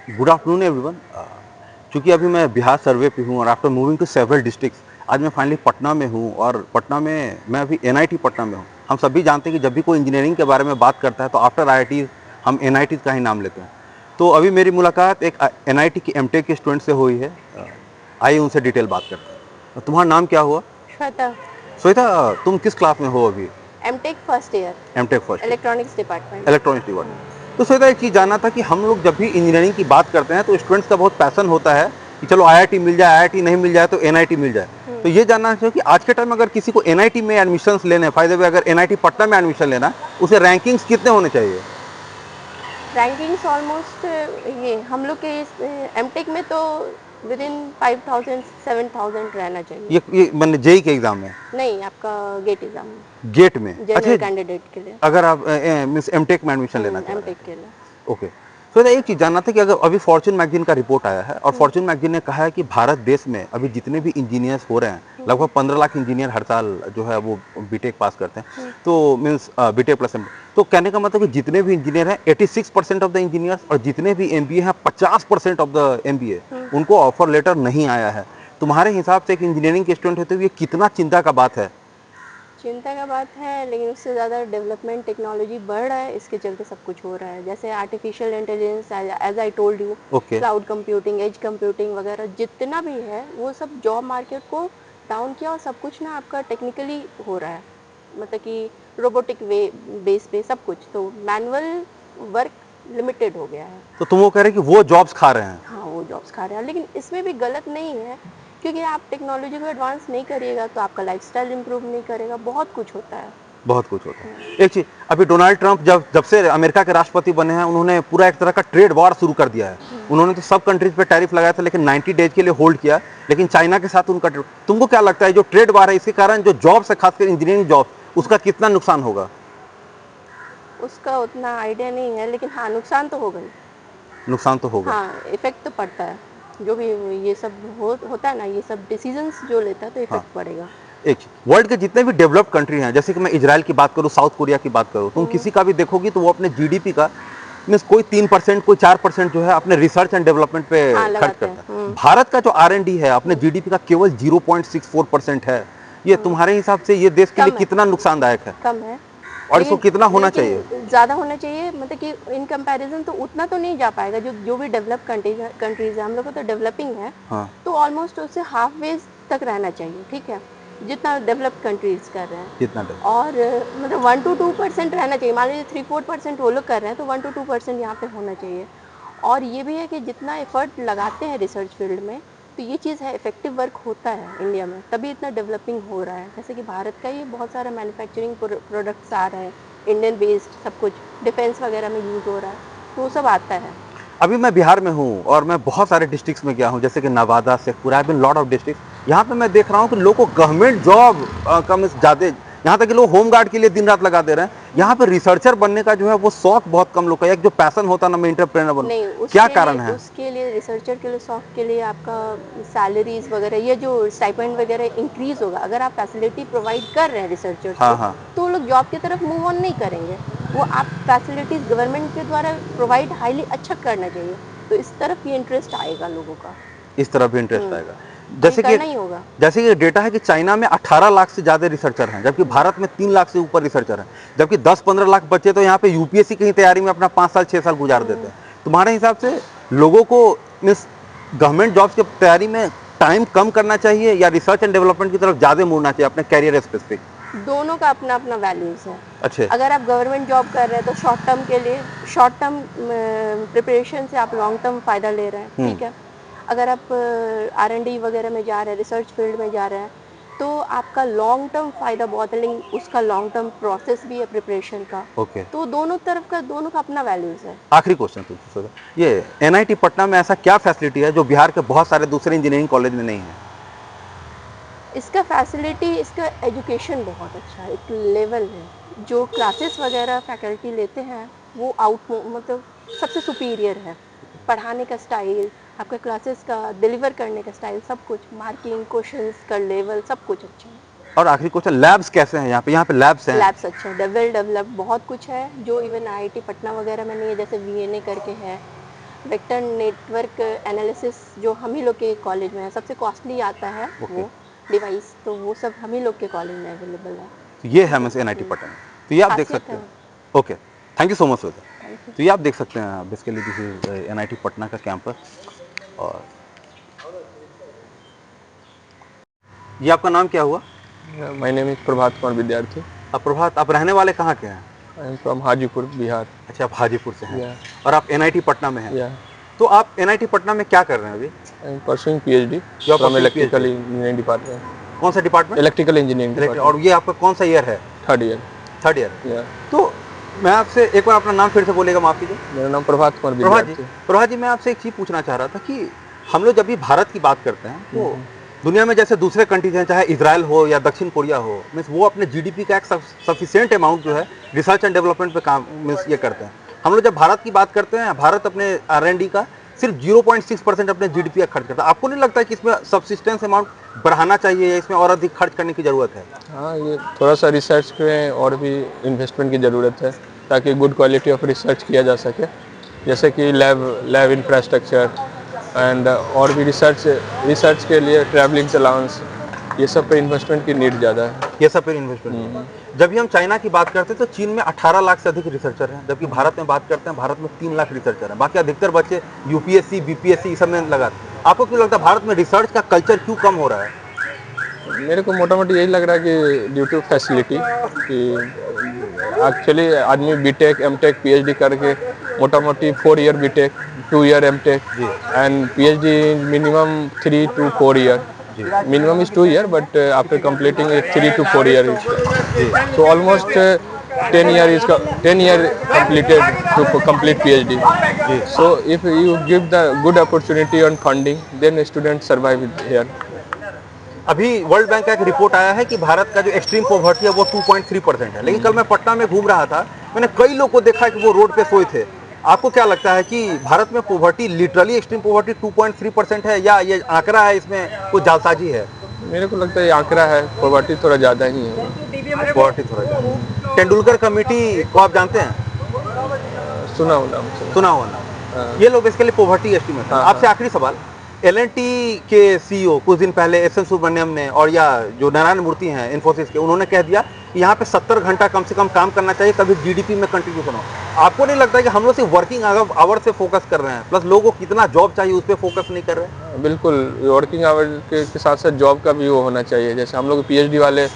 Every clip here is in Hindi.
Good afternoon everyone. चूंकि अभी मैं बिहार सर्वे पे हूँ और after moving to several districts आज मैं फाइनली पटना में हूँ और पटना में मैं अभी एनआईटी पटना में हूँ। हम सभी जानते हैं कि जब भी कोई इंजीनियरिंग के बारे में बात करता है तो आफ्टर आईआईटी हम एनआईटी का ही नाम लेते हैं। तो अभी मेरी मुलाकात एक एनआईटी की एमटेक के स्टूडेंट से हुई है। आइए उनसे डिटेल बात करते हैं। तुम्हारा नाम क्या हुआ? श्वेता। श्वेता, तुम किस क्लास में हो अभी? MTech first year, MTech first, electronics department. Electronics department. तो श्वेता, एक चीज़ जानना था कि हम लोग जब भी इंजीनियरिंग की बात करते हैं तो स्टूडेंट्स का बहुत पैसन होता है कि चलो आईआईटी मिल जाए, आईआईटी नहीं मिल जाए तो एनआईटी मिल जाए। तो ये जानना चाहिए कि आज के टाइम में अगर किसी को एनआईटी में एडमिशन लेने हैं, फायदे में अगर एनआईटी पटना में एडमिशन लेना है, उसे रैंकिंग्स कितने होने चाहिए? रैंकिंग्स ऑलमोस्ट ये हम लोग के एमटेक में तो विद इन 5000 7000 रहना चाहिए। ये मैंने जेई के एग्जाम में? नहीं, आपका गेट एग्जाम में, गेट में? जनरल अच्छा, कैंडिडेट के लिए, अगर आप मीन्स एमटेक में एडमिशन लेना चाह रहे हैं। एमटेक के लिए। ओके। तो एक चीज़ जानना था कि अगर अभी फॉर्च्यून मैगजीन का रिपोर्ट आया है और फॉर्च्यून मैगजीन ने कहा है कि भारत देश में अभी जितने भी इंजीनियर्स हो रहे हैं, लगभग 15 लाख इंजीनियर हर साल जो है वो बीटेक पास करते हैं। तो मीन्स बीटेक प्लस एमटेक, तो कहने का मतलब कि जितने भी इंजीनियर हैं 86% ऑफ द इंजीनियर्स और जितने भी एमबीए हैं 50% ऑफ द एमबीए उनको ऑफर लेटर नहीं आया है। तुम्हारे हिसाब से एक इंजीनियरिंग के स्टूडेंट होते हुए कितना चिंता का बात है? चिंता का बात है, लेकिन उससे ज़्यादा डेवलपमेंट टेक्नोलॉजी बढ़ रहा है, इसके चलते सब कुछ हो रहा है। जैसे artificial intelligence, as I told you, okay. Cloud computing, edge computing वगैरह जितना भी है वो सब जॉब मार्केट को डाउन किया और सब कुछ ना आपका टेक्निकली हो रहा है। मतलब कि रोबोटिक वे बेस पे सब कुछ, तो मैनुअल वर्क लिमिटेड हो गया है। तो तुम वो कह रहे हैं कि वो जॉब्स खा रहे हैं? हाँ, वो जॉब्स खा रहे हैं, लेकिन इसमें भी गलत नहीं है, क्योंकि आप टेक्नोलॉजी को एडवांस नहीं करिएगा तो आपका लाइफस्टाइल इंप्रूव नहीं करेगा, बहुत कुछ होता है। बहुत कुछ होता है। एक चीज, अभी डोनाल्ड ट्रंप जब जब से अमेरिका के राष्ट्रपति बने हैं उन्होंने पूरा एक तरह का ट्रेड वॉर शुरू कर दिया है। उन्होंने तो सब कंट्रीज पे टैरिफ लगाया था लेकिन 90 डेज के लिए होल्ड किया, लेकिन चाइना के साथ उनका तुमको क्या लगता है जो ट्रेड वॉर है इसके कारण जो जॉब्स है खासकर इंजीनियरिंग जॉब उसका कितना नुकसान होगा? उसका उतना आइडिया नहीं है, लेकिन हाँ, नुकसान तो होगा ही। नुकसान तो होगा। हाँ, इफेक्ट तो पड़ता है। जो भी ये सब होता है ना, ये सब डिसीजंस जो लेता है तो हाँ। इफेक्ट पड़ेगा। एक वर्ल्ड के जितने भी डेवलप्ड कंट्री हैं, जैसे कि मैं इजराइल की बात करूं, साउथ कोरिया की बात करूं, तुम किसी का भी देखोगी तो वो अपने जीडीपी का मीन्स कोई 3% कोई 4% जो है अपने रिसर्च एंड डेवलपमेंट पे हाँ, खर्च लगाते करता है। हैं। भारत का जो R&D है अपने जीडीपी का केवल 0.64% है। ये तुम्हारे हिसाब से ये देश के लिए कम है, कितना नुकसानदायक है कम है। और इसको कितना होना चाहिए? ज़्यादा होना चाहिए, मतलब कि इन कंपैरिजन तो उतना तो नहीं जा पाएगा। जो भी डेवलप कंट्रीज है, हम लोग को तो डेवलपिंग है, हाँ। तो ऑलमोस्ट उससे हाफ वेज तक रहना चाहिए, ठीक है, जितना डेवलप्ड कंट्रीज कर रहे हैं। कितना डेवलप? और मतलब 1 to 2% रहना चाहिए। मान लीजिए 3-4% वो लोग कर रहे हैं, तो 1 to 2% यहाँ पे होना चाहिए। और ये भी है कि जितना एफर्ट लगाते हैं रिसर्च फील्ड में, तो ये चीज़ है, इफेक्टिव वर्क होता है इंडिया में, तभी इतना डेवलपिंग हो रहा है। जैसे कि भारत का ये बहुत सारा मैन्युफैक्चरिंग प्रोडक्ट्स आ रहे हैं, इंडियन बेस्ड, सब कुछ डिफेंस वगैरह में यूज़ हो रहा है, तो वो सब आता है। अभी मैं बिहार में हूँ और मैं बहुत सारे डिस्ट्रिक्ट्स में गया हूँ, जैसे कि Nawada, Sheikhpura, I been lot of districts. यहाँ पे मैं देख रहा हूँ कि लोगों को गवर्नमेंट जॉब कम ज़्यादा, यहाँ तक कि लोग होम गार्ड के लिए दिन रात लगा दे रहे हैं। यहाँ पे रिसर्चर बनने का जो है वो शौक बहुत कम लोग का, एक जो पैसन होता है ना, मैं इंटरप्रेनर बनूं, नहीं, क्या कारण है? उसके लिए रिसर्चर के लिए, सॉफ्ट के लिए आपका सैलरीज वगैरह, ये जो स्टाइपेंड वगैरह इंक्रीज होगा अगर आप फैसिलिटी प्रोवाइड कर रहे हैं रिसर्चर्स हाँ को, हाँ। तो वो लोग जॉब की तरफ मूव ऑन नहीं करेंगे। वो आप फैसिलिटीज गवर्नमेंट के द्वारा प्रोवाइड हाईली अच्छा करना चाहिए, तो इस तरफ ये इंटरेस्ट आएगा लोगों का। इस तरह भी इंटरेस्ट आएगा। और ये करना ही होगा। जैसे कि डेटा है कि चाइना में 18 लाख से ज़्यादा रिसर्चर हैं, जबकि भारत में 3 लाख से ऊपर रिसर्चर हैं, जबकि 10-15 लाख बच्चे तो यहाँ पे यूपीएससी की तैयारी में अपना 5 साल 6 साल गुजार देते हैं। तुम्हारे हिसाब से लोगों को मीन्स गवर्नमेंट जॉब्स की तैयारी में टाइम कम करना चाहिए या रिसर्च एंड डेवलपमेंट की तरफ ज़्यादा मुड़ना चाहिए अपने कैरियर स्पेसिफिक? दोनों का अपना अपना वैल्यूज़ है। अच्छे। अगर आप गवर्नमेंट जॉब कर रहे हैं तो शॉर्ट टर्म के लिए, शॉर्ट टर्म प्रिपरेशन से आप लॉन्ग टर्म फ़ायदा ले रहे हैं, ठीक है। अगर आप R&D वगैरह में जा रहे हैं, रिसर्च फील्ड में जा रहे हैं, तो आपका लॉन्ग टर्म फ़ायदा बहुत है, लेकिन उसका लॉन्ग टर्म प्रोसेस भी है प्रिपरेशन का। ओके। तो दोनों तरफ का, दोनों का अपना वैल्यूज़ है। आखिरी क्वेश्चन तुमसे, ये एनआईटी पटना में ऐसा क्या फैसिलिटी है जो बिहार के बहुत सारे दूसरे इंजीनियरिंग कॉलेज में नहीं है? इसका फैसिलिटी, इसका एजुकेशन बहुत अच्छा है, एक लेवल है। जो क्लासेस वगैरह फैकल्टी लेते हैं वो मतलब सबसे सुपीरियर है। पढ़ाने का स्टाइल, आपका क्लासेस का डिलीवर करने का स्टाइल, सब कुछ, मार्किंग, क्वेश्चंस का लेवल, सब कुछ अच्छा है। और आखिरी क्वेश्चन, लैब्स कैसे हैं यहाँ पे? यहाँ पे लैब्स हैं? लैब्स अच्छा है, वेल डेवलप्ड, बहुत कुछ है जो इवन IIT पटना वगैरह में नहीं है। जैसे VNA करके है, वेक्टर नेटवर्क एनालिसिस जो हम ही लोग के कॉलेज में है, सबसे कॉस्टली आता है वो डिवाइस, तो वो सब हम ही लोग के कॉलेज में अवेलेबल है। तो ये है मिस एनआईटी पटना। तो ये आप देख खासियत सकते है हैं। Okay, thank you so much sir. Thank you. तो ये आप देख सकते हैं basically this is NIT Patna का कैंपस। और ये आपका नाम क्या हुआ? My name is Prabhat Kumar विद्यार्थी। अब प्रभात, आप रहने वाले कहाँ के हैं? I am from Hajipur Bihar. अच्छा, आप हाजीपुर से हैं या और आप एनआईटी पटना में हैं। या तो आप एनआईटी पटना में क्या कर रहे हैं अभी? I am pursuing PhD You are from pursuing electrical PhD? Engineering department. कौन सा डिपार्टमेंट? इलेक्ट्रिकल इंजीनियरिंग डिपार्टमेंट, और ये आपका कौन सा ईयर है? Third year. Third year. या तो मैं आपसे एक बार अपना नाम फिर से बोलेगा, माफ कीजिए। मेरा नाम प्रभात कुमार प्रभात जी, विद्यार्थी। प्रभात जी, मैं आपसे एक चीज़ पूछना चाह रहा था कि हम लोग जब भी भारत की बात करते हैं तो दुनिया में जैसे दूसरे कंट्रीज हैं, चाहे इजराइल हो या दक्षिण कोरिया हो, मीन्स वो अपने जीडीपी का एक सफिशिएंट अमाउंट जो है रिसर्च एंड डेवलपमेंट पे काम मीन्स ये करते हैं। हम लोग जब भारत की बात करते हैं, भारत अपने R&D का सिर्फ 0.6% अपने जीडीपी का खर्च करता है। आपको नहीं लगता है कि इसमें सब्सिस्टेंस अमाउंट बढ़ाना चाहिए या इसमें और अधिक खर्च करने की ज़रूरत है? हाँ, ये थोड़ा सा रिसर्च में और भी इन्वेस्टमेंट की ज़रूरत है ताकि गुड क्वालिटी ऑफ रिसर्च किया जा सके, जैसे कि लैब इंफ्रास्ट्रक्चर एंड और भी रिसर्च के लिए ट्रैवलिंग अलाउंस, ये सब पे इन्वेस्टमेंट की नीड ज़्यादा है। ये सब फिर इन्वेस्टमेंट। जब भी हम चाइना की बात करते हैं तो चीन में 18 लाख से अधिक रिसर्चर हैं, जबकि भारत में बात करते हैं भारत में 3 लाख रिसर्चर हैं। बाकी अधिकतर बच्चे यूपीएससी बीपीएससी सब में लगाते हैं। आपको क्यों लगता है भारत में रिसर्च का कल्चर क्यों कम हो रहा है? मेरे को मोटा मोटी यही लग रहा है कि ड्यू टू फैसिलिटी, कि एक्चुअली आदमी बीटेक एमटेक पीएचडी करके मोटा मोटी 4 year BTech 2 year MTech and PhD minimum 3 to 4 year. Minimum is 2 year, but after completing it 3 to 4 year so almost 10 year completed to complete PhD. So if you give the good opportunity on funding, then students survive here. अभी वर्ल्ड बैंक का एक रिपोर्ट आया है कि भारत का जो एक्सट्रीम पॉवर्टी है वो 2.3% है, लेकिन कल मैं पटना में घूम रहा था, मैंने कई लोग को देखा कि वो रोड पे सोए थे। आपको क्या लगता है कि भारत में पॉवर्टी लिटरली एक्सट्रीम पॉवर्टी 2.3% है या ये आंकड़ा है, इसमें कुछ जालसाजी है? मेरे को लगता है ये आंकड़ा है, पॉवर्टी थोड़ा ज़्यादा ही है। पॉवर्टी थोड़ा ज़्यादा। तेंदुलकर कमेटी को आप जानते हैं? सुना होना सुना हुआ ना? ये लोग इसके लिए पॉवर्टी एस्टीमेट है। आपसे आखिरी सवाल, एल&टी के सीईओ कुछ दिन पहले एस एन सुब्रमण्यम ने और या जो नारायण मूर्ति हैं इन्फोसिस के, उन्होंने कह दिया कि यहाँ पे 70 घंटा कम से कम काम करना चाहिए तभी जीडीपी में कंट्रीब्यूशन हो। आपको नहीं लगता है कि हम लोग सिर्फ वर्किंग आवर से फोकस कर रहे हैं, प्लस लोगों को कितना जॉब चाहिए उस पर फोकस नहीं कर रहे हैं? बिल्कुल, वर्किंग आवर के साथ साथ जॉब का भी वो होना चाहिए। जैसे हम लोग पीएचडी वाले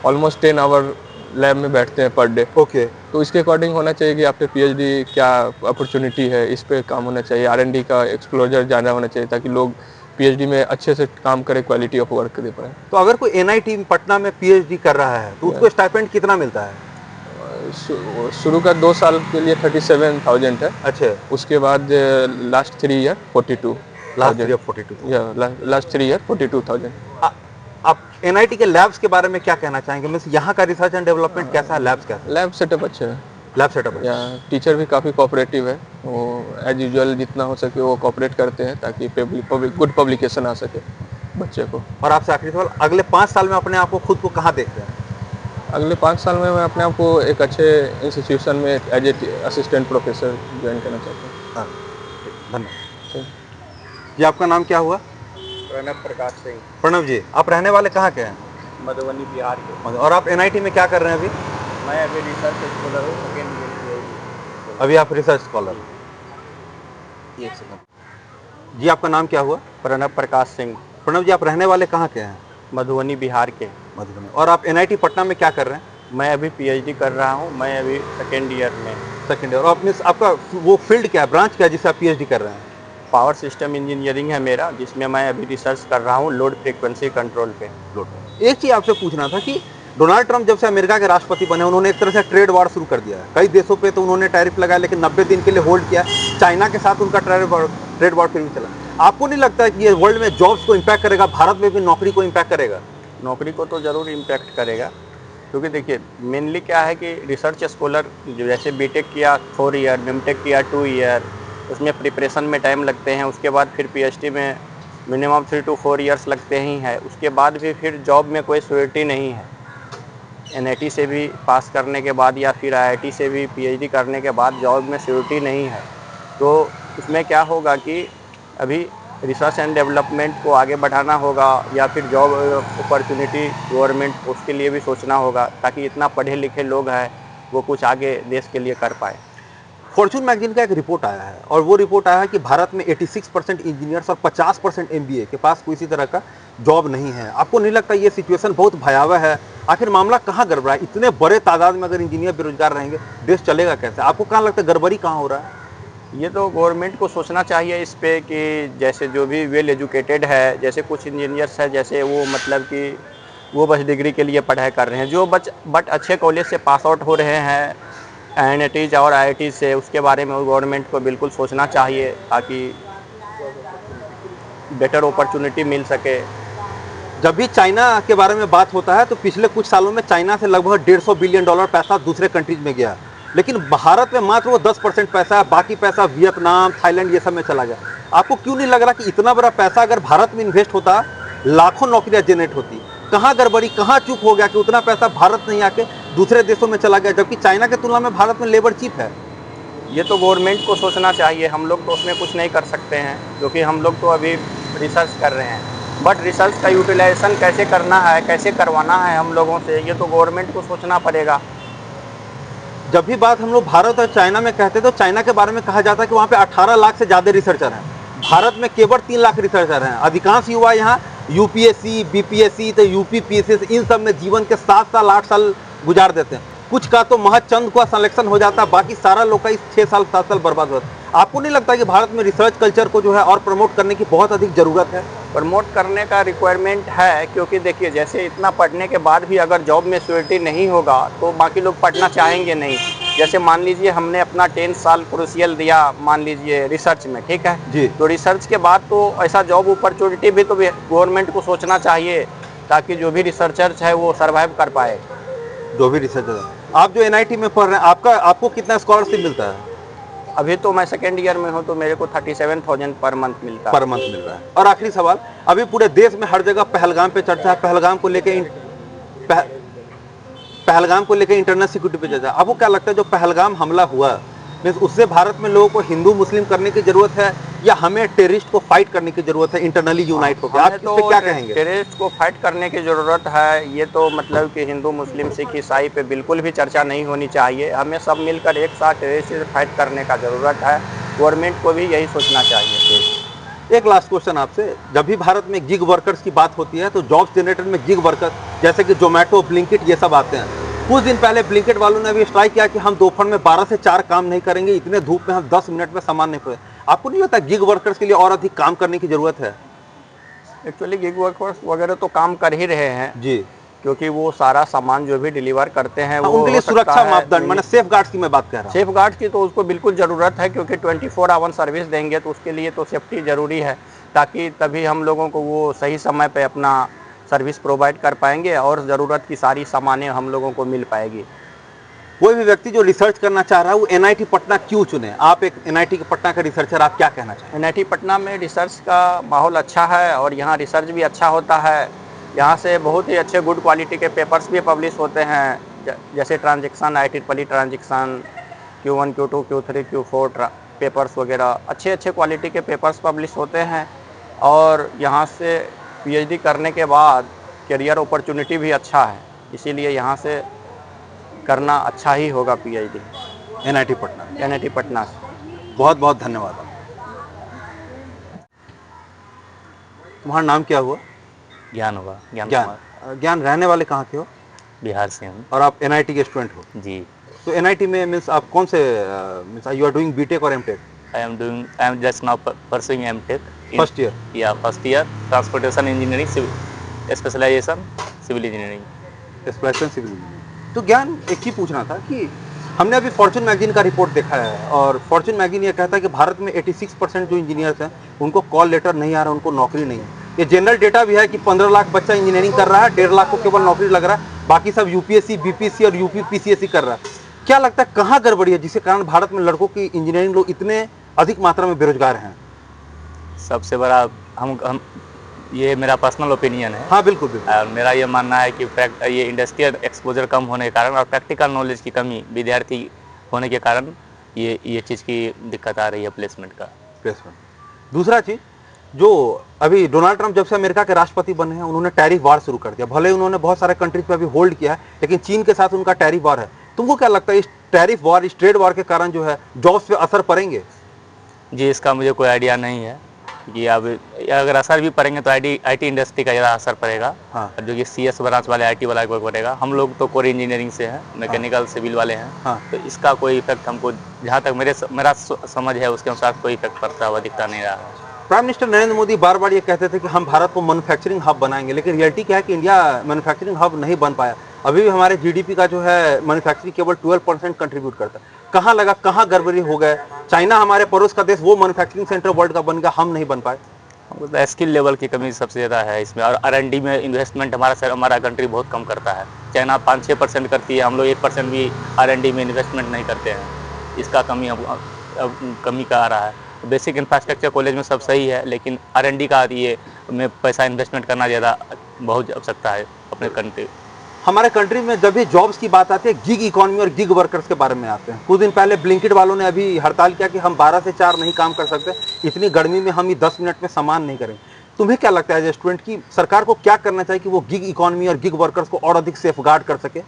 ऑलमोस्ट 10 आवर लैब में बैठते हैं पर डे। ओके, तो इसके अकॉर्डिंग होना चाहिए कि आपके पीएचडी क्या अपॉर्चुनिटी है, इस पे काम होना चाहिए। R&D का एक्सप्लोजर ज़्यादा होना चाहिए ताकि लोग पीएचडी में अच्छे से काम करें, क्वालिटी ऑफ वर्क दे पाए। तो अगर कोई एनआईटी पटना में पीएचडी कर रहा है तो उसको स्टाइपेंड कितना मिलता है? शुरू का 2 साल के लिए 37,000 है। अच्छा, उसके बाद लास्ट 3 ईयर 42। Last 3 year 42,000। आप एनआईटी के लैब्स के बारे में क्या कहना चाहेंगे? मीन्स यहाँ का रिसर्च एंड डेवलपमेंट कैसा है? लैब्स कैसा है? लैब सेटअप अच्छा है। लैब सेटअप है। या टीचर भी काफ़ी कोऑपरेटिव है, वो एज यूजुअल जितना हो सके वो कोऑपरेट करते हैं ताकि गुड पब्लिकेशन आ सके बच्चे को। और आपसे आखिरी सवाल, अगले 5 साल में अपने आप को खुद को कहाँ देखते हैं? अगले 5 साल में मैं अपने आप को एक अच्छे इंस्टीट्यूशन में as a assistant professor join करना चाहता हूँ। धन्यवाद। जी, आपका नाम क्या हुआ? प्रणव प्रकाश सिंह, प्रणव जी, आप रहने वाले कहाँ के हैं? मधुबनी बिहार के। और आप एनआईटी में क्या कर रहे हैं अभी? मैं अभी रिसर्च स्कॉलर हूँ, सेकेंड ईयर। अभी आप रिसर्च स्कॉलर। एक सेकंड जी, आपका नाम क्या हुआ? प्रणव प्रकाश सिंह, प्रणव जी, आप रहने वाले कहाँ के हैं? मधुबनी बिहार के। मधुबनी। और आप एनआईटी पटना में क्या कर रहे हैं? मैं अभी पीएचडी कर रहा हूँ, मैं अभी सेकेंड ईयर में। Second year. और अपने आपका वो फील्ड क्या है, ब्रांच क्या है जिससे आप पीएचडी कर रहे हैं? पावर सिस्टम इंजीनियरिंग है मेरा, जिसमें मैं अभी रिसर्च कर रहा हूँ लोड फ्रीक्वेंसी कंट्रोल पे। एक चीज़ आपसे पूछना था कि डोनाल्ड ट्रंप जब से अमेरिका के राष्ट्रपति बने, उन्होंने एक तरह से ट्रेड वॉर शुरू कर दिया है। कई देशों पे तो उन्होंने टैरिफ लगाया, लेकिन 90 दिन के लिए होल्ड किया। चाइना के साथ उनका ट्रेड वॉर फिर भी चला। आपको नहीं लगता है कि ये वर्ल्ड में जॉब्स को इम्पैक्ट करेगा, भारत में भी नौकरी को इम्पैक्ट करेगा? नौकरी को तो ज़रूर इम्पैक्ट करेगा, क्योंकि देखिए मेनली क्या है कि रिसर्च स्कॉलर जैसे बीटेक किया 4 ईयर, एमटेक किया 2 ईयर, उसमें प्रिपरेशन में टाइम लगते हैं। उसके बाद फिर पीएचडी में मिनिमम 3 to 4 ईयर्स लगते ही हैं। उसके बाद भी फिर जॉब में कोई सिक्योरिटी नहीं है। एनआईटी से भी पास करने के बाद या फिर आईआईटी से भी पीएचडी करने के बाद जॉब में सिक्योरिटी नहीं है। तो उसमें क्या होगा कि अभी रिसर्च एंड डेवलपमेंट को आगे बढ़ाना होगा, या फिर जॉब अपॉर्चुनिटी गवर्नमेंट उसके लिए भी सोचना होगा, ताकि इतना पढ़े लिखे लोग हैं वो कुछ आगे देश के लिए कर पाए। फॉर्च्यून मैगजीन का एक रिपोर्ट आया है और वो रिपोर्ट आया है कि भारत में 86% इंजीनियर्स और 50% एमबीए के पास किसी तरह का जॉब नहीं है। आपको नहीं लगता ये सिचुएशन बहुत भयावह है? आखिर मामला कहाँ गड़बड़ा है? इतने बड़े तादाद में अगर इंजीनियर बेरोजगार रहेंगे देश चलेगा कैसे? आपको कहाँ लगता है गड़बड़ी कहाँ हो रहा है? ये तो गवर्नमेंट को सोचना चाहिए इस पे कि जैसे जो भी वेल एजुकेटेड है, जैसे कुछ इंजीनियर्स है, जैसे वो मतलब कि वो बस डिग्री के लिए पढ़ाई कर रहे हैं, जो बट अच्छे कॉलेज से पास आउट हो रहे हैं एनआईटीज और आईआईटी से, उसके बारे में गवर्नमेंट को बिल्कुल सोचना चाहिए ताकि बेटर अपॉर्चुनिटी मिल सके। जब भी चाइना के बारे में बात होता है तो पिछले कुछ सालों में चाइना से लगभग $150 बिलियन पैसा दूसरे कंट्रीज में गया, लेकिन भारत में मात्र वो 10% पैसा है, बाकी पैसा वियतनाम, थाईलैंड ये सब में चला गया। आपको क्यों नहीं लग रहा कि इतना बड़ा पैसा अगर भारत में इन्वेस्ट होता लाखों नौकरियां जनरेट होती? कहाँ गड़बड़ी, कहाँ चूक हो गया कि उतना पैसा भारत नहीं आके दूसरे देशों में चला गया, जबकि चाइना की तुलना में भारत में लेबर चीप है? ये तो गवर्नमेंट को सोचना चाहिए, हम लोग तो उसमें कुछ नहीं कर सकते हैं क्योंकि हम लोग तो अभी रिसर्च कर रहे हैं, बट रिसर्च का यूटिलाइजेशन कैसे करना है, कैसे करवाना है हम लोगों से, ये तो गवर्नमेंट को सोचना पड़ेगा। जब भी बात हम लोग भारत और चाइना में कहते हैं तो चाइना के बारे में कहा जाता है कि वहाँ पे 18 लाख से ज़्यादा रिसर्चर हैं। भारत में केवल 3 लाख रिसर्चर हैं। अधिकांश युवा यहाँ यूपीएससी, बीपीएससी, तो यूपीपीएससी इन सब में जीवन के 7 साल 8 साल गुजार देते हैं। कुछ का तो महज चंद का सिलेक्शन हो जाता है, बाकी सारा लोग का इस 6 साल 7 साल बर्बाद होता है। आपको नहीं लगता कि भारत में रिसर्च कल्चर को जो है और प्रमोट करने की बहुत अधिक ज़रूरत है? प्रमोट करने का रिक्वायरमेंट है, क्योंकि देखिए जैसे इतना पढ़ने के बाद भी अगर जॉब में सिक्योरिटी नहीं होगा तो बाकी लोग पढ़ना चाहेंगे नहीं। जैसे मान लीजिए हमने अपना 10 साल क्रूशियल दिया मान लीजिए रिसर्च में, ठीक है जी। तो रिसर्च के बाद तो ऐसा जॉब अपॉर्चुनिटी भी तो गवर्नमेंट को सोचना चाहिए ताकि जो भी रिसर्चर्स है वो सर्वाइव कर पाए। जो भी रिसर्चर, आप जो एनआईटी में पढ़ रहे हैं आपको कितना स्कॉलरशिप मिलता है? अभी तो मैं सेकेंड ईयर में हूँ तो मेरे को 37,000 पर मंथ मिलता है। पर मंथ मिल रहा है। और आखिरी सवाल, अभी पूरे देश में हर जगह पहलगाम पे चर्चा है, पहलगाम को लेके इंटरनल सिक्योरिटी पे चर्चा। आपको क्या लगता है जो पहलगाम हमला हुआ मीन्स उससे भारत में लोगों को हिंदू मुस्लिम करने की जरूरत है या हमें टेररिस्ट को फाइट करने की जरूरत है इंटरनली यूनाइट होकर? आप इस पे क्या कहेंगे? टेररिस्ट को फाइट करने की जरूरत है, ये तो मतलब कि हिंदू मुस्लिम सिख ईसाई पे बिल्कुल भी चर्चा नहीं होनी चाहिए। हमें सब मिलकर एक साथ टेररिस्ट से फाइट करने का जरूरत है, गवर्नमेंट को भी यही सोचना चाहिए। एक लास्ट क्वेश्चन आपसे, जब भी भारत में गिग वर्कर्स की बात होती है तो जॉब जनरेटर में गिग वर्कर जैसे कि जोमेटो, ब्लिंकिट ये सब आते हैं। कुछ दिन पहले ब्लिंकिट वालों ने भी स्ट्राइक किया कि हम दोपहर में 12 से 4 काम नहीं करेंगे, इतने धूप में हम 10 मिनट में सामान नहीं पहुंचे। आपको नहीं लगता गिग वर्कर्स के लिए और अधिक काम करने की जरूरत है? एक्चुअली गिग वर्कर्स वगैरह तो काम कर ही रहे हैं जी, क्योंकि वो सारा सामान जो भी डिलीवर करते हैं वो उनके लिए हो सकता सुरक्षा है। मापदंड माने सेफ गार्ड्स की मैं बात कर रहा हूँ। सेफ गार्ड की तो उसको बिल्कुल ज़रूरत है क्योंकि 24 आवर सर्विस देंगे तो उसके लिए तो सेफ्टी ज़रूरी है, ताकि तभी हम लोगों को वो सही समय पे अपना सर्विस प्रोवाइड कर पाएंगे और ज़रूरत की सारी सामानें हम लोगों को मिल पाएगी। कोई भी व्यक्ति जो रिसर्च करना चाह रहा है वो एनआईटी पटना क्यों चुने? आप एक एनआईटी के पटना का रिसर्चर, आप क्या कहना चाहेंगे? एनआईटी पटना में रिसर्च का माहौल अच्छा है और यहाँ रिसर्च भी अच्छा होता है। यहाँ से बहुत ही अच्छे गुड क्वालिटी के पेपर्स भी पब्लिश होते हैं, जैसे transaction, IEEE transaction, Q1, Q2, Q3, Q4 papers वगैरह अच्छे अच्छे क्वालिटी के पेपर्स पब्लिश होते हैं। और यहाँ से PhD करने के बाद करियर अपॉर्चुनिटी भी अच्छा है, इसीलिए यहाँ से करना अच्छा ही होगा PhD NIT Patna. NIT Patna से। बहुत बहुत धन्यवाद। तुम्हारा नाम क्या हुआ? ज्ञान होगा, ज्ञान ज्ञान। कुमार। ज्ञान रहने वाले कहाँ के हो? बिहार से हम। और आप एनआईटी के स्टूडेंट हो? जी। तो एनआईटी में मीन्स आप कौन से means you are doing BTech और MTech? I am just now pursuing MTech first year? या first year, transportation engineering, specialization civil engineering. Special civil engineering. तो ज्ञान एक ही पूछना था कि हमने अभी फॉर्च्यून मैगजीन का रिपोर्ट देखा है और फॉर्च्यून मैगजीन ये कहता है कि भारत में 86% जो इंजीनियर्स हैं उनको कॉल लेटर नहीं आ रहा, उनको नौकरी नहीं है। ये जनरल डेटा भी है कि 15 लाख बच्चा इंजीनियरिंग कर रहा है, 1.5 लाख को केवल नौकरी लग रहा है, बाकी सब यूपीएससी, बीपीएससी और यूपीपीसीएससी कर रहा है। क्या लगता है कहाँ गड़बड़ी है जिसके कारण भारत में लड़कों की इंजीनियरिंग लोग इतने अधिक मात्रा में बेरोजगार हैं? सबसे बड़ा हम ये मेरा पर्सनल ओपिनियन है। हाँ बिल्कुल बिल्कुल। और मेरा ये मानना है कि ये इंडस्ट्रियल एक्सपोजर कम होने के कारण और प्रैक्टिकल नॉलेज की कमी विद्यार्थी होने के कारण ये चीज़ की दिक्कत आ रही है प्लेसमेंट का। प्लेसमेंट। दूसरा चीज, जो अभी डोनाल्ड ट्रंप जब से अमेरिका के राष्ट्रपति बने हैं, उन्होंने टैरिफ वार शुरू कर दिया। भले उन्होंने बहुत सारे कंट्रीज पे अभी होल्ड किया है, लेकिन चीन के साथ उनका टैरिफ वार है। तुमको क्या लगता है इस टैरिफ वार, इस ट्रेड वार के कारण जो है जॉब्स पे असर पड़ेंगे? जी इसका मुझे कोई आइडिया नहीं है कि अब अगर असर भी पड़ेंगे तो आईटी इंडस्ट्री का ज़्यादा असर पड़ेगा। हाँ। और जो कि सीएस ब्रांच वाले आईटी वाला को पड़ेगा। हम लोग तो कोर इंजीनियरिंग से हैं, मैकेनिकल सिविल वाले हैं। हाँ। तो इसका कोई इफेक्ट हमको, जहाँ तक मेरा समझ है उसके अनुसार कोई इफेक्ट पड़ता हुआ दिखता नहीं रहा है। प्राइम मिनिस्टर नरेंद्र मोदी बार बार ये कहते थे कि हम भारत को मैन्युफैक्चरिंग हब बनाएंगे, लेकिन रियलिटी क्या है कि इंडिया मैन्युफैक्चरिंग हब नहीं बन पाया। अभी भी हमारे जीडीपी का जो है मैन्युफैक्चरिंग केवल 12% कंट्रीब्यूट करता है। कहाँ लगा, कहाँ गड़बड़ी हो गए? चाइना हमारे पड़ोस का देश, वो मैन्युफैक्चरिंग सेंटर वर्ल्ड का बन गया, हम नहीं बन पाए। हमको तो स्किल लेवल की कमी सबसे ज़्यादा है इसमें। और R&D में इन्वेस्टमेंट हमारा कंट्री बहुत कम करता है। चाइना 5-6% करती है, हम लोग 1% भी R&D में इन्वेस्टमेंट नहीं करते हैं। इसका कमी का आ रहा है। बेसिक इंफ्रास्ट्रक्चर कॉलेज में सब सही है, लेकिन R&D का ये में पैसा इन्वेस्टमेंट करना ज़्यादा बहुत आवश्यकता है अपने कंट्री। हमारे कंट्री में जब भी जॉब्स की बात आती है, गिग इकोनॉमी और गिग वर्कर्स के बारे में आते हैं। कुछ दिन पहले ब्लिंकिट वालों ने अभी हड़ताल किया कि हम 12 से 4 नहीं काम कर सकते, इतनी गर्मी में हम ही 10 मिनट में सामान नहीं करेंगे। तुम्हें क्या लगता है एज ए स्टूडेंट की सरकार को क्या करना चाहिए कि वो गिग इकोनॉमी और गिग वर्कर्स को और अधिक सेफगार्ड कर सके?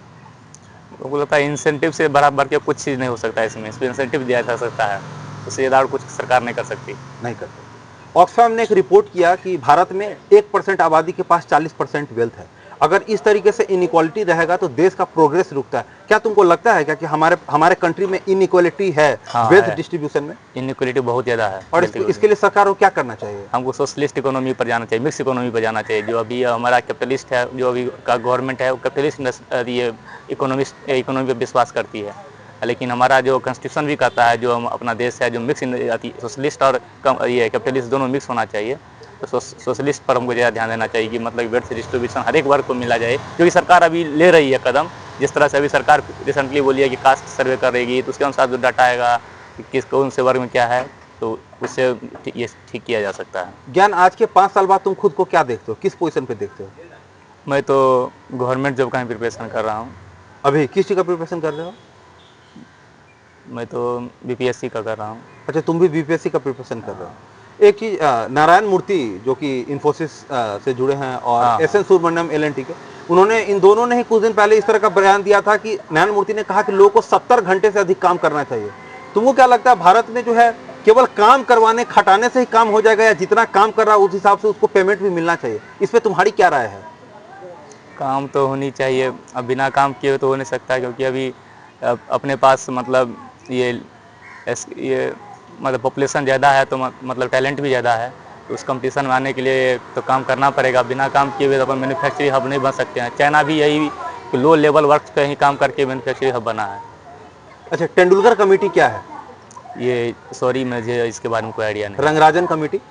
मुझे लगता है इंसेंटिव से बराबर के कुछ चीज़ नहीं हो सकता है इसमें इंसेंटिव दिया जा सकता है, उससे ज़्यादा और कुछ सरकार नहीं कर सकती। नहीं कर सकती। ऑक्सफैम ने एक रिपोर्ट किया कि भारत में 1% आबादी के पास 40% वेल्थ है। अगर इस तरीके से इनइक्वालिटी रहेगा तो देश का प्रोग्रेस रुकता है। क्या तुमको लगता है क्या कि हमारे कंट्री में इनइक्वालिटी है वेल्थ डिस्ट्रीब्यूशन में? इनइक्वालिटी बहुत ज़्यादा है और इसके लिए सरकार को क्या करना चाहिए? हमको सोशलिस्ट इकोनॉमी पर जाना चाहिए, मिक्स इकोनॉमी पर जाना चाहिए। जो अभी हमारा कैपिटलिस्ट है, जो अभी का गवर्नमेंट है, वो कैपिटलिस्ट ये इकोनॉमी पर विश्वास करती है। लेकिन हमारा जो कॉन्स्टिट्यूशन भी कहता है, जो हम अपना देश है जो मिक्स सोशलिस्ट और ये कैपिटलिस्ट दोनों मिक्स होना चाहिए। तो सोशलिस्ट पर हमको ज़्यादा ध्यान देना चाहिए कि मतलब वेल्थ डिस्ट्रीब्यूशन हर एक वर्ग को मिला जाए, जो कि सरकार अभी ले रही है कदम। जिस तरह से अभी सरकार रिसेंटली बोली है कि कास्ट सर्वे कर रहेगी, तो उसके अनुसार जो डाटा आएगा कि किस कौन से वर्ग में क्या है, तो उससे ये ठीक किया जा सकता है। ज्ञान, आज के 5 साल बाद तुम खुद को क्या देखते हो, किस पोजीशन पे देखते हो? मैं तो गवर्नमेंट जॉब का ही प्रिपरेशन कर रहा हूँ। अभी किस चीज़ का प्रिपरेशन कर रहे हो? मैं तो बीपीएससी का कर रहा हूँ। अच्छा, तुम भी बीपीएससी का प्रिपरेशन कर रहे हो। एक चीज, नारायण मूर्ति जो कि इन्फोसिस से जुड़े हैं और एस एन सुब्रमण्यम एल&टी के, उन्होंने, इन दोनों ने ही कुछ दिन पहले इस तरह का बयान दिया था कि नारायण मूर्ति ने कहा कि लोगों को 70 घंटे से अधिक काम करना चाहिए। तुमको क्या लगता है भारत में जो है केवल काम करवाने, खटाने से ही काम हो जाएगा, या जितना काम कर रहा है उस हिसाब से उसको पेमेंट भी मिलना चाहिए? इस पर तुम्हारी क्या राय है? काम तो होनी चाहिए, अब बिना काम किए तो हो नहीं सकता, क्योंकि अभी अपने पास मतलब ये मतलब पॉपुलेशन ज़्यादा है, तो मतलब टैलेंट भी ज़्यादा है। तो उस कंपटीशन में आने के लिए तो काम करना पड़ेगा। बिना काम किए हुए तो अपन मैन्युफैक्चरिंग हब नहीं बन सकते हैं। चाइना भी यही लो लेवल वर्क पे ही काम करके मैन्युफैक्चरिंग हब बना है। अच्छा, तेंदुलकर कमेटी क्या है? ये सॉरी, मुझे इसके बारे में कोई आइडिया नहीं। रंगराजन कमेटी?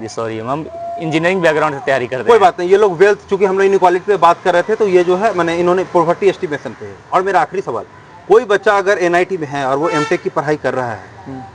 जी सॉरी, हम इंजीनियरिंग बैकग्राउंड से तैयारी करते हैं। कोई बात नहीं, ये लोग वेल्थ, चूंकि हम लोग इनइक्वालिटी पे बात कर रहे थे, तो ये जो है मैंने, इन्होंने पॉवर्टी एस्टिमेशन पे है। और मेरा आखिरी सवाल, कोई बच्चा अगर एनआईटी में है और वो एमटेक की पढ़ाई कर रहा है,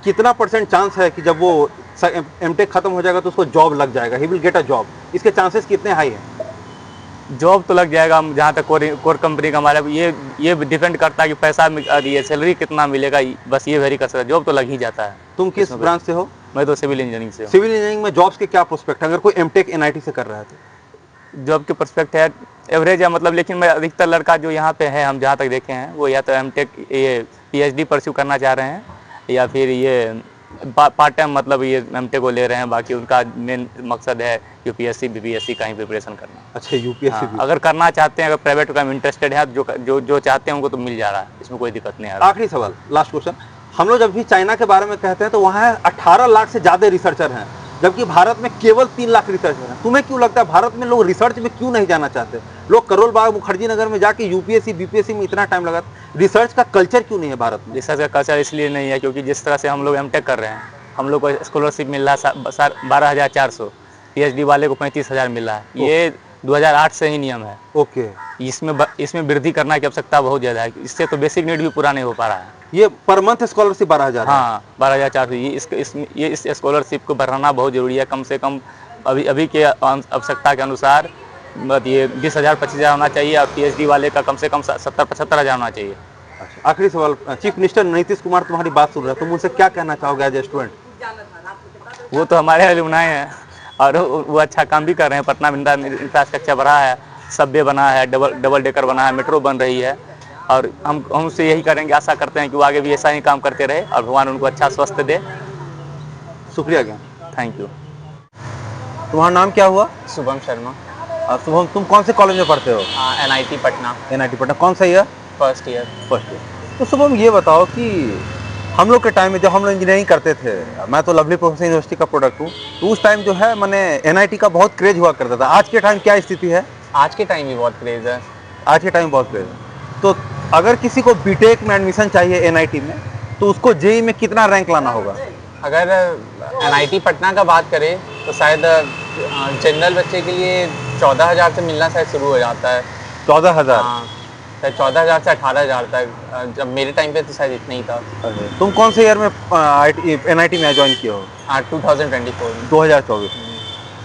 कितना % चांस है कि जब वो एमटेक खत्म हो जाएगा तो उसको जॉब लग जाएगा, he will get a job? इसके चांसेस कितने हाई हैं? जॉब तो लग जाएगा, जहाँ तक कोर कंपनी का हमारा ये डिपेंड करता है कि पैसा ये सैलरी कितना मिलेगा, बस ये वेरी कर सकता है। जॉब तो लग ही जाता है। तुम किस ब्रांच से हो? मैं तो सिविल इंजीनियरिंग से हूँ। सिविल इंजीनियरिंग में जॉब्स के क्या प्रोस्पेक्ट है अगर कोई एमटेक एनआईटी से कर रहा है तो? जॉब के प्रोस्पेक्ट है एवरेज है, मतलब, लेकिन मैं अधिकतर लड़का जो यहाँ पे है, हम जहाँ तक देखे हैं, वो या तो एमटेक ये पीएचडी परस्यू करना चाह रहे हैं, या फिर ये पार्ट टाइम मतलब ये एमटेक को ले रहे हैं। बाकी उनका मेन मकसद है यूपीएससी बीपीएससी का ही प्रिपरेशन करना। अच्छा, यूपीएससी। हाँ, अगर करना चाहते हैं, अगर प्राइवेट का इंटरेस्टेड है, जो चाहते हैं उनको तो मिल जा रहा है, इसमें कोई दिक्कत नहीं आ रहा। आखिरी सवाल, लास्ट क्वेश्चन, हम लोग जब भी चाइना के बारे में कहते हैं तो वहाँ 18 लाख से ज्यादा रिसर्चर हैं, जबकि भारत में केवल 3 लाख रिसर्चर हैं। तुम्हें क्यों लगता है भारत में लोग रिसर्च में क्यों नहीं जाना चाहते? लोग करोल बाग मुखर्जी नगर में जाके यूपीएससी बीपीएससी में इतना टाइम लगा, रिसर्च का कल्चर क्यों नहीं है भारत में? रिसर्च का कल्चर इसलिए नहीं है क्योंकि जिस तरह से हम लोग एमटेक कर रहे हैं, हम लोग को स्कॉलरशिप मिल रहा है 12,400, पीएचडी वाले को 35,000 मिल रहा है। ये 2008 से ही नियम है। ओके। इसमें वृद्धि करना की आवश्यकता बहुत ज़्यादा है, इससे तो बेसिक नीड भी पूरा नहीं हो पा रहा है। ये पर मंथ स्कॉलरशिप 12,000? हाँ, 12,400। ये इस स्कॉलरशिप को बढ़ाना बहुत जरूरी है। कम से कम अभी के आवश्यकता के अनुसार ये 20,000 25,000 होना चाहिए, और पीएचडी वाले का कम से कम 70-75,000 होना चाहिए। अच्छा, आखिरी सवाल, चीफ मिनिस्टर नीतीश कुमार तुम्हारी बात सुन रहे हैं, तुम उनसे क्या कहना चाहोगे एज ए स्टूडेंट? वो तो हमारे एलुमनाई हैं और वो अच्छा काम भी कर रहे हैं। पटना में इंफ्रास्ट्रक्चर बढ़ा है, सबवे बना है, डबल डेकर बना है, मेट्रो बन रही है और हम उनसे यही करेंगे, आशा करते हैं कि वो आगे भी ऐसा ही काम करते रहे और भगवान उनको अच्छा स्वास्थ्य दे। शुक्रिया ज्ञान। Thank you. तुम्हारा नाम क्या हुआ? शुभम शर्मा, शुभम, तुम कौन से कॉलेज में पढ़ते हो? NIT Patna, NIT Patna. कौन सा year? First year. First year. तो शुभम ये बताओ कि हम लोग के टाइम में जब हम लोग इंजीनियरिंग करते थे, मैं तो लवली प्रोफेसर यूनिवर्सिटी का प्रोडक्ट हूँ, तो उस टाइम जो है मैंने NIT का बहुत क्रेज हुआ करता था। आज के टाइम क्या स्थिति है? आज के टाइम भी बहुत क्रेज है। आज के टाइम बहुत क्रेज है। तो अगर किसी को बीटेक में एडमिशन चाहिए NIT में, तो उसको JEE में कितना रैंक लाना होगा? अगर NIT पटना का बात करें तो शायद जनरल बच्चे के लिए 14,000 से मिलना शायद शुरू हो जाता है। 14,000? हाँ, शायद 14,000 से 18,000 तक। जब मेरे टाइम पे तो शायद इतना ही था। तुम कौन से ईयर में NIT में ज्वाइन किए हो? 2024 में। 2024।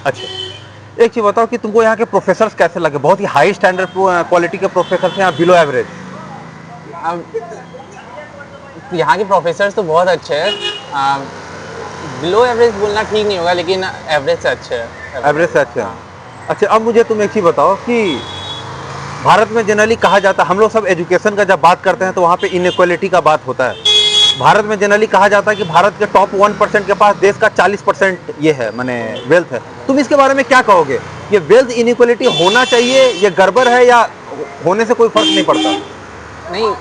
अच्छा, एक चीज़ बताओ कि तुमको यहाँ के प्रोफेसर्स कैसे लगे? बहुत ही हाई स्टैंडर्ड क्वालिटी के प्रोफेसर्स हैं या बिलो एवरेज? अब यहाँ के प्रोफेसर्स तो बहुत अच्छे हैं। बिलो एवरेज बोलना ठीक नहीं होगा, लेकिन एवरेज से अच्छे हैं। एवरेज से अच्छे हैं। अच्छा, अब मुझे तुम एक चीज़ बताओ कि भारत में जनरली कहा जाता है, हम लोग सब एजुकेशन का जब बात करते हैं तो वहाँ पे इनइक्वालिटी का बात होता है। भारत में जनरली कहा जाता है कि भारत के टॉप 1% के पास देश का 40% ये है, माने वेल्थ है। तुम इसके बारे में क्या कहोगे? ये वेल्थ इनइक्वालिटी होना चाहिए, ये गड़बड़ है या होने से कोई फर्क नहीं पड़ता? नहीं,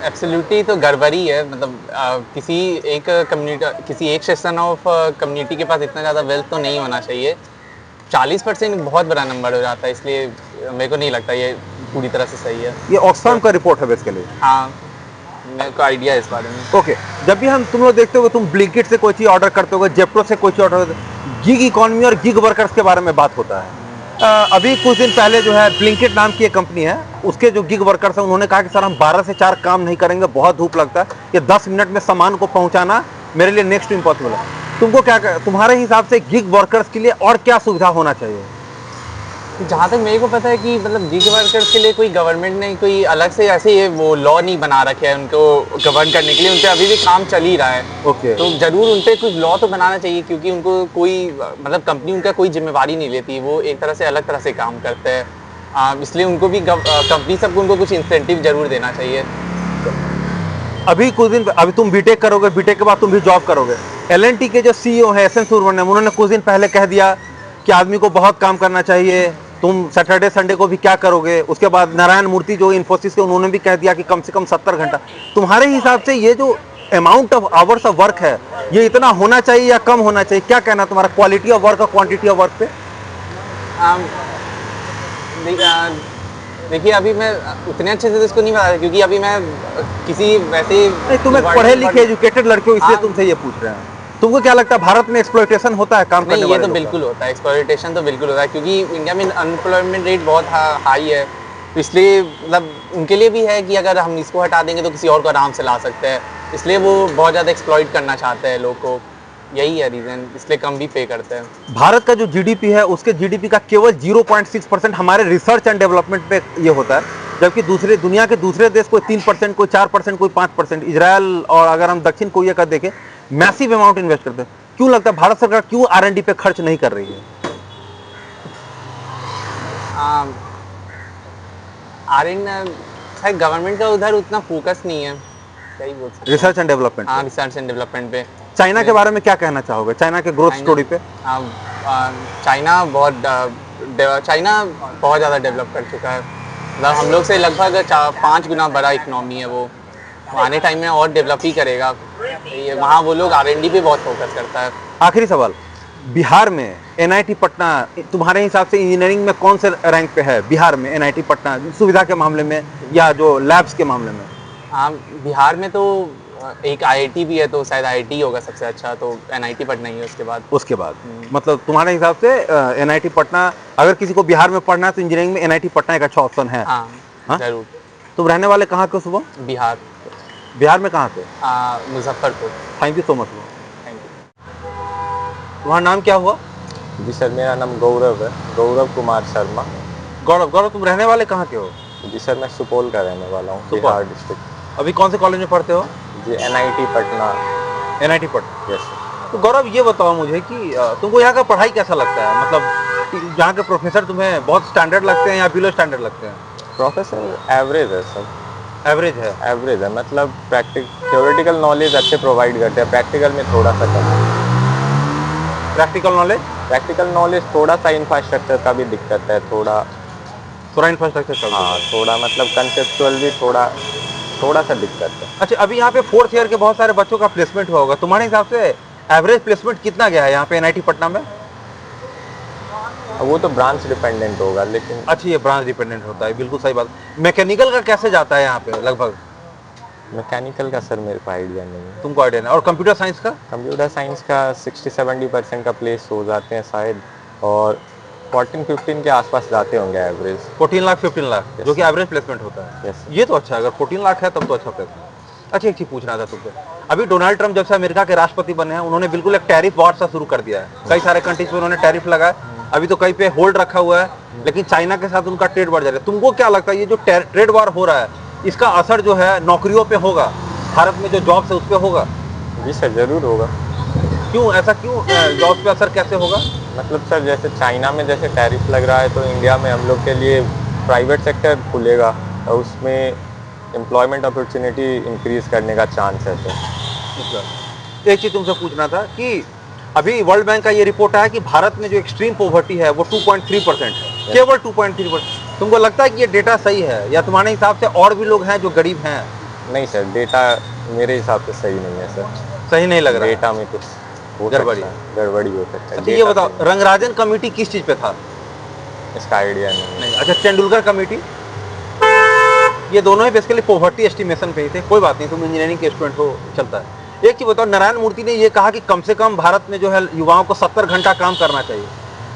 एब्सोल्युटली तो गड़बड़ी है। मतलब किसी एक सेक्शन ऑफ कम्युनिटी के पास इतना ज़्यादा वेल्थ तो नहीं होना चाहिए। 40% बहुत बड़ा नंबर हो जाता है, इसलिए मेरे को नहीं लगता ये पूरी तरह से सही है। ये ऑक्सफैम का रिपोर्ट है बेसिकली। हाँ, मेरे को आइडिया है इस बारे में। ओके, जब भी तुम लोग देखते हो, तुम ब्लिंकिट से कोई चीज़ ऑर्डर करते हो, जेप्टो से कोई चीज़ ऑर्डर, गिग इकोनॉमी और गिग वर्कर्स के बारे में बात होता है। अभी कुछ दिन पहले जो है ब्लिंकिट नाम की एक कंपनी है, उसके जो गिग वर्कर्स हैं उन्होंने कहा कि सर हम 12 से 4 काम नहीं करेंगे, बहुत धूप लगता है, ये 10 मिनट में सामान को पहुंचाना मेरे लिए नेक्स्ट टू इम्पॉसिबल है। तुमको क्या, तुम्हारे हिसाब से गिग वर्कर्स के लिए और क्या सुविधा होना चाहिए? जहाँ तक मेरे को पता है कि मतलब गिग वर्कर्स के लिए कोई गवर्नमेंट ने कोई अलग से ऐसे वो लॉ नहीं बना रखे है उनको गवर्न करने के लिए। उन पर अभी भी काम चल ही रहा है। ओके। तो जरूर उन पर कुछ लॉ तो बनाना चाहिए, क्योंकि उनको कोई मतलब कंपनी उनका कोई जिम्मेवारी नहीं लेती। वो एक तरह से अलग तरह से काम करते हैं, इसलिए उनको भी कंपनी सबको उनको कुछ इंसेंटिव जरूर देना चाहिए। अभी कुछ दिन, अभी तुम बीटेक करोगे, बीटेक के बाद तुम भी जॉब करोगे। L&T के जो CEO है एसएन सुब्रमण्यम, उन्होंने कुछ दिन पहले कह दिया कि आदमी को बहुत काम करना चाहिए, तुम सैटरडे संडे को भी क्या करोगे। उसके बाद नारायण मूर्ति जो इन्फोसिस के, उन्होंने भी कह दिया कि कम से कम 70 घंटा। तुम्हारे हिसाब से ये जो amount of hours of work है, ये इतना होना चाहिए या कम होना चाहिए? क्या कहना तुम्हारा क्वालिटी ऑफ वर्क और क्वांटिटी ऑफ वर्क पे? देखिए, अभी मैं उतने अच्छे से इसको नहीं बता, क्योंकि अभी मैं किसी वैसे नहीं, तुम एक पढ़े लिखे एजुकेटेड लड़के हो, इसलिए तुमसे ये पूछ रहे हैं। तुमको क्या लगता है भारत में एक्सप्लॉयटेशन होता है काम करने वाले? ये तो बिल्कुल होता है, एक्सप्लॉयटेशन तो बिल्कुल होता है, क्योंकि इंडिया में अनएम्प्लॉयमेंट रेट बहुत हाई है। तो इसलिए मतलब उनके लिए भी है कि अगर हम इसको हटा देंगे तो किसी और को आराम से ला सकते हैं, इसलिए वो बहुत ज़्यादा एक्सप्लॉइट करना चाहते हैं लोग को। यही है रीज़न, इसलिए कम भी पे करते हैं। भारत का जो जीडीपी है, उसके जीडीपी का केवल 0.6% हमारे रिसर्च एंड डेवलपमेंट पे ये होता है, जबकि दूसरे दुनिया के दूसरे देश कोई 3%, कोई 4%, कोई 5%। इजराइल और अगर हम दक्षिण कोरिया का देखें, मैसिव अमाउंट इन्वेस्ट करते हैं। क्यों लगता है भारत सरकार क्यों R&D पे खर्च नहीं कर रही है? शायद गवर्नमेंट का उधर उतना फोकस नहीं है, सही बोल सकते हैं। Research and development. हाँ, रिसर्च एंड डेवलपमेंट पे। चाइना के बारे में क्या कहना चाहोगे? चाइना के ग्रोथ स्टोरी पे? चाइना बहुत ज़्यादा डेवलप कर चुका है। मतलब हम लोग से लगभग 5 गुना बड़ा इकनॉमी है वो। आने टाइम में और डेवलप ही करेगा। वहाँ वो लोग R&D पे बहुत फोकस करता है। आखिरी सवाल, बिहार में NIT पटना तुम्हारे हिसाब से इंजीनियरिंग में कौन से रैंक पे है? बिहार में NIT पटना सुविधा के मामले में या जो लैब्स के मामले में? हाँ, बिहार में तो एक IIT भी है, तो शायद IIT होगा सबसे अच्छा, तो NIT पटना ही है उसके बाद। मतलब तुम्हारे हिसाब से NIT पटना, अगर किसी को बिहार में पढ़ना है तो इंजीनियरिंग में NIT पटना एक अच्छा ऑप्शन है। हाँ, जरूर। तुम रहने वाले कहाँ के हो शुभम? बिहार में कहाँ से? Muzaffarpur. Thank you so much. Thank you. तुम्हारा नाम क्या हुआ? जी सर, मेरा नाम गौरव है, गौरव कुमार शर्मा। गौरव, तुम रहने वाले कहाँ के हो? जी सर, मैं सुपौल का रहने वाला हूँ, सुपौल बिहार डिस्ट्रिक्ट। अभी कौन से कॉलेज में पढ़ते हो? जी NIT Patna. NIT Patna. Yes sir. तो गौरव ये बताओ मुझे कि तुमको यहाँ का पढ़ाई कैसा लगता है, मतलब यहाँ के प्रोफेसर तुम्हें बहुत स्टैंडर्ड लगते हैं या बिलो स्टैंडर्ड लगते हैं? प्रोफेसर एवरेज है सब, एवरेज है। एवरेज है, मतलब थ्योरेटिकल नॉलेज अच्छे प्रोवाइड करते हैं, प्रैक्टिकल में थोड़ा सा कम है। प्रैक्टिकल नॉलेज थोड़ा सा इंफ्रास्ट्रक्चर का भी दिक्कत है, थोड़ा इंफ्रास्ट्रक्चर का? हाँ, थोड़ा मतलब कंसेप्चुअल भी थोड़ा सा दिक्कत है। अच्छा, अभी यहाँ पे 4th ईयर के बहुत सारे बच्चों का प्लेसमेंट हुआ होगा, तुम्हारे हिसाब से एवरेज प्लेसमेंट कितना गया है यहाँ पे NIT पटना में? वो तो ब्रांच डिपेंडेंट होगा, लेकिन अच्छा, ये ब्रांच डिपेंडेंट होता है, बिल्कुल सही बात। मैकेनिकल का कैसे जाता है यहाँ पे लगभग? मैकेनिकल का सर मेरे को आइडिया नहीं है। तुमको आइडिया नहीं? और कंप्यूटर साइंस का? कंप्यूटर साइंस का 60-70% का प्लेस हो जाते हैं शायद, और 14-15 के आसपास जाते होंगे एवरेज। 14 लाख 15 लाख जो कि एवरेज प्लेसमेंट होता है। यस। ये तो अच्छा है, अगर 14 लाख है तब तो अच्छा प्लेसमेंट। अच्छा, एक चीज पूछना था तुमसे, अभी डोनाल्ड ट्रंप जब से अमेरिका के राष्ट्रपति बने हैं, उन्होंने बिल्कुल एक टैरिफ वॉर सा शुरू कर दिया है। कई सारे कंट्रीज पे उन्होंने टैरिफ लगाया, अभी तो कई पे होल्ड रखा हुआ है, लेकिन चाइना के साथ उनका ट्रेड बढ़ जा रहा है। तुमको क्या लगता है ये जो ट्रेड वॉर हो रहा है, इसका असर जो है नौकरियों पे होगा, भारत में जो जॉब्स है उस पर होगा? जी सर, जरूर होगा। क्यों ऐसा, क्यों जॉब्स पे असर कैसे होगा? मतलब सर, जैसे चाइना में जैसे टैरिफ लग रहा है, तो इंडिया में हम लोग के लिए प्राइवेट सेक्टर खुलेगा और उसमें एम्प्लॉयमेंट अपॉर्चुनिटी इंक्रीज करने का चांस है। तो एक चीज तुमसे पूछना था कि अभी वर्ल्ड बैंक का ये रिपोर्ट आया कि भारत में जो एक्सट्रीम पॉवर्टी है वो 2.3% है, केवल 2.3%। तुमको लगता है कि ये डेटा सही है, या तुम्हारे हिसाब से और भी लोग हैं जो गरीब हैं? नहीं सर, डेटा मेरे हिसाब से सही नहीं है सर। सही नहीं लग रहा? डेटा में कुछ गड़बड़ी हो सकता है। अच्छा, ये बताओ, रंगराजन कमेटी किस चीज पे था? इसका आइडिया नहीं। अच्छा, तेंदुलकर कमेटी, ये दोनों ही बेसिकली पॉवर्टी एस्टिमेशन पे ही थे। कोई बात नहीं, तुम इंजीनियरिंग के स्टूडेंट हो, चलता है। एक चीज बताओ, नारायण मूर्ति ने ये कहा कि कम से कम भारत में जो है युवाओं को 70 घंटा काम करना चाहिए।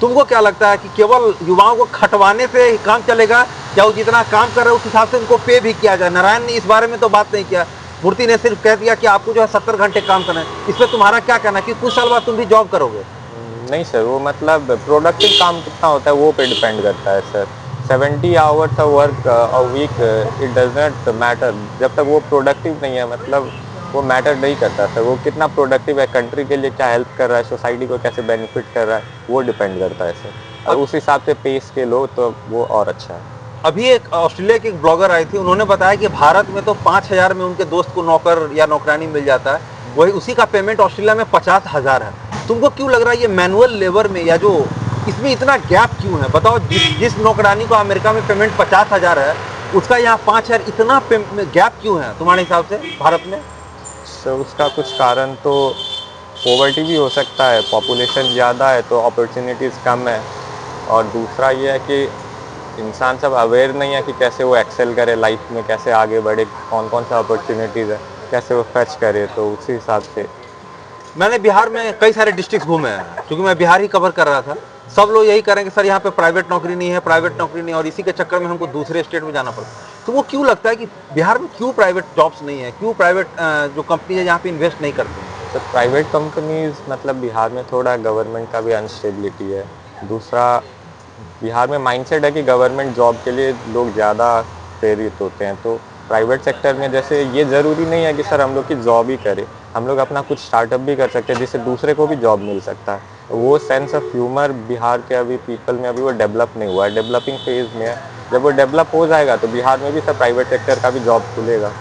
तुमको क्या लगता है कि केवल युवाओं को खटवाने से ही काम चलेगा, या वो जितना काम कर रहे हैं उस हिसाब से उनको पे भी किया जाए? नारायण ने इस बारे में तो बात नहीं किया, मूर्ति ने सिर्फ कह दिया कि आपको जो है 70 घंटे काम करना है। इस पर तुम्हारा क्या कहना है कि कुछ साल बाद तुम भी जॉब करोगे? नहीं सर, वो मतलब प्रोडक्टिव काम कितना होता है वो पे डिपेंड करता है sir. 70 hours of work a week, it does not matter. जब तक वो प्रोडक्टिव नहीं है, मतलब वो मैटर नहीं करता सर। वो कितना प्रोडक्टिव है, कंट्री के लिए क्या हेल्प कर रहा है, सोसाइटी को कैसे बेनिफिट कर रहा है, वो डिपेंड करता है सर। और उस हिसाब से पे स्केल हो तो वो और अच्छा है। अभी एक ऑस्ट्रेलिया की एक ब्लॉगर आई थी, उन्होंने बताया कि भारत में तो 5,000 में उनके दोस्त को नौकर या नौकरानी मिल जाता है, वही उसी का पेमेंट ऑस्ट्रेलिया में 50,000 है। तुमको क्यों लग रहा है ये मैनुअल लेबर में या जो इसमें इतना गैप क्यों है? बताओ, जिस नौकरानी को अमेरिका में पेमेंट 50,000 है, उसका यहाँ 5,000, इतना गैप क्यों है तुम्हारे हिसाब से भारत में? सर उसका कुछ कारण तो पॉवर्टी भी हो सकता है, पॉपुलेशन ज़्यादा है तो अपॉर्चुनिटीज़ कम है, और दूसरा ये है कि इंसान सब अवेयर नहीं है कि कैसे वो एक्सेल करे लाइफ में, कैसे आगे बढ़े, कौन कौन सा अपॉर्चुनिटीज़ है, कैसे वो फैच करे। तो उसी हिसाब से मैंने बिहार में कई सारे डिस्ट्रिक्ट घूमे हैं, क्योंकि मैं बिहार ही कवर कर रहा था। सब लोग यही करेंगे सर यहाँ पे प्राइवेट नौकरी नहीं है, प्राइवेट नौकरी नहीं है, और इसी के चक्कर में हमको दूसरे स्टेट में जाना पड़ता है। तो वो क्यों लगता है कि बिहार में क्यों प्राइवेट जॉब्स नहीं है, क्यों प्राइवेट जो कंपनी है यहाँ पे इन्वेस्ट नहीं करती हैं? तो प्राइवेट कंपनीज, मतलब बिहार में थोड़ा गवर्नमेंट का भी अनस्टेबिलिटी है। दूसरा, बिहार में माइंडसेट है कि गवर्नमेंट जॉब के लिए लोग ज़्यादा प्रेरित होते हैं। तो प्राइवेट सेक्टर में जैसे ये ज़रूरी नहीं है कि सर हम लोग की जॉब ही करें, हम लोग अपना कुछ स्टार्टअप भी कर सकते हैं जिससे दूसरे को भी जॉब मिल सकता है। वो सेंस ऑफ ह्यूमर बिहार के अभी पीपल में अभी वो डेवलप नहीं हुआ है, डेवलपिंग फेज में है। जब वो डेवलप हो जाएगा तो बिहार में भी सर प्राइवेट सेक्टर का भी जॉब खुलेगा,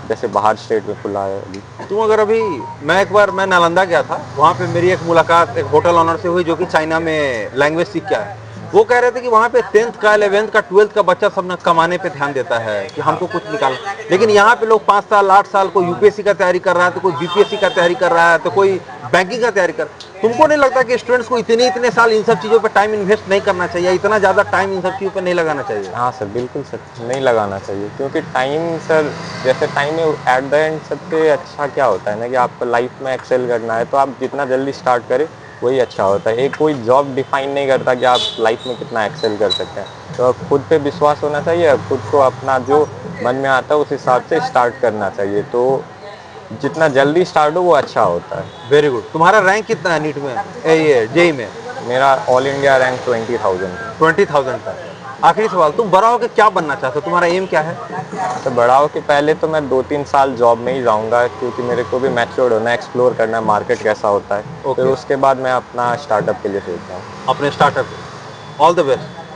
जैसे बाहर स्टेट में खुला है अभी। तुम अगर अभी, मैं नालंदा गया था, वहाँ पे मेरी एक मुलाकात एक होटल ऑनर से हुई जो कि चाइना में लैंग्वेज सीख के आया। वो कह रहे थे कि वहाँ पे 10th का, 11th का, 12th का बच्चा सब ना कमाने पे ध्यान देता है कि हमको कुछ निकालना, लेकिन यहाँ पे लोग 5 साल 8 साल कोई यूपीएससी का तैयारी कर रहा है, तो कोई बीपीएससी का तैयारी कर रहा है, तो कोई बैंकिंग का तैयारी कर। तुमको नहीं लगता कि स्टूडेंट्स को इतने साल इन सब चीज़ों पर टाइम इन्वेस्ट नहीं करना चाहिए, इतना ज़्यादा टाइम इन सब चीज़ों पर नहीं लगाना चाहिए? हाँ सर, बिल्कुल सर, नहीं लगाना चाहिए, क्योंकि टाइम सर, जैसे टाइम में एट द एंड सबसे अच्छा क्या होता है ना कि आपको लाइफ में एक्सेल करना है, तो आप जितना जल्दी स्टार्ट करें वही अच्छा होता है। एक कोई जॉब डिफाइन नहीं करता कि आप लाइफ में कितना एक्सेल कर सकते हैं। तो खुद पे विश्वास होना चाहिए, खुद को अपना जो मन में आता है उस हिसाब से स्टार्ट करना चाहिए, तो जितना जल्दी स्टार्ट हो वो अच्छा होता है। Very good. तुम्हारा रैंक कितना है नीट में, ये जेई में? मेरा ऑल इंडिया रैंक 20,000 20,000 का। आखिरी सवाल, तुम बड़ा होकर क्या बनना चाहते हो, तुम्हारा एम क्या है? तो बड़ा हो के पहले तो मैं 2-3 साल जॉब में ही जाऊंगा, क्योंकि मेरे को भी मैच्योर्ड होना है, एक्सप्लोर करना है मार्केट कैसा होता है। Okay. फिर उसके बाद मैं अपना स्टार्टअप के लिए सोच रहा हूँ। अपने स्टार्टअप, ऑल द बेस्ट।